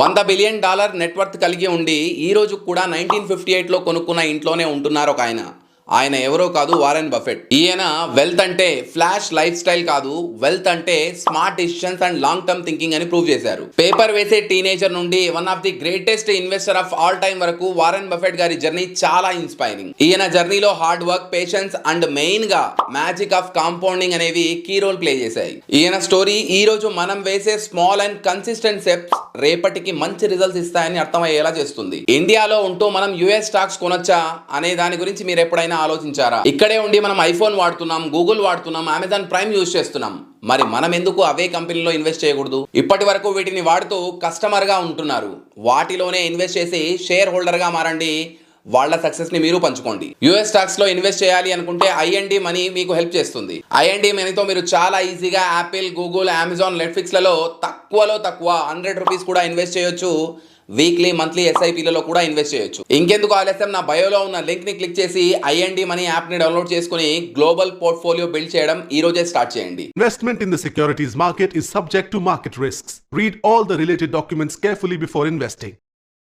$100 billion net worth కలిగి ఉండి ఈ రోజు కూడా 1958లో కొనుక్కున్న ఇంట్లోనే ఉంటున్నారు ఒక ఆయన ఎవరో కాదు, వారెన్ బఫెట్. ఈయన వెల్త్ అంటే ఫ్లాష్ లైఫ్ స్టైల్ కాదు, వెల్త్ అంటే smart decisions and long term thinking అని ప్రూవ్ చేశారు. పేపర్ వేసే టీనేజర్ నుండి one of the greatest investor of all time వరకు వారెన్ బఫెట్ గారి జర్నీ చాలా ఇన్స్పైరింగ్. ఈయన జర్నీలో hard work, patience and main గా మ్యాజిక్ ఆఫ్ కాంపౌండింగ్ అనేవి కీ రోల్ ప్లే చేశాయి. ఈయన స్టోరీ ఈ రోజు మనం వేసే స్మాల్ అండ్ కన్సిస్టెంట్ స్టెప్స్ రేపటికి మంచి రిజల్ట్స్ ఇస్తాయని అర్థమయ్యేలా చేస్తుంది. ఇండియాలో ఉంటూ మనం యుఎస్ స్టాక్స్ కొనొచ్చా అనే దాని గురించి మీరు ఎప్పుడైనా ఆలోచించారా? ఇక్కడే ఉండి మనం ఐఫోన్ వాడుతున్నాం, గూగుల్ వాడుతున్నాం, అమెజాన్ ప్రైమ్ యూజ్ చేస్తున్నాం. మరి మనం ఎందుకు అవే కంపెనీలో ఇన్వెస్ట్ చేయకూడదు? ఇప్పటి వరకు వీటిని వాడుతూ కస్టమర్ గా ఉంటున్నారు. వాటిలోనే ఇన్వెస్ట్ చేసి షేర్ హోల్డర్ గా మారండి. వాళ్ళ సక్సెస్ ని మీరు పంచుకోండి. యూఎస్ స్టాక్స్ లో ఇన్వెస్ట్ చేయాలి అనుకుంటే ఐఎన్డి మనీ మీకు హెల్ప్ చేస్తుంది. ఐఎన్డి మనీతో మీరు చాలా ఈజీగా యాపిల్, గూగుల్, అమెజాన్, నెట్ఫ్లిక్స్ లలో తక్కువలో తక్కువ $100 కూడా ఇన్వెస్ట్ చేయొచ్చు. వీక్లీ, మంత్లీ ఎస్ఐపీలలో కూడా ఇన్వెస్ట్ చేయొచ్చు. ఇంకెందుకు ఆలస్యం, నా బయోలో ఉన్న లింక్ ని క్లిక్ చేసి ఐఎన్డి మనీ యాప్ ని డౌన్లోడ్ చేసుకుని గ్లోబల్ పోర్ట్ఫోలియో బిల్డ్ చేయడం ఈ రోజే స్టార్ట్ చేయండి. Investment in the securities market is subject to market risks. Read all the related documents carefully before investing.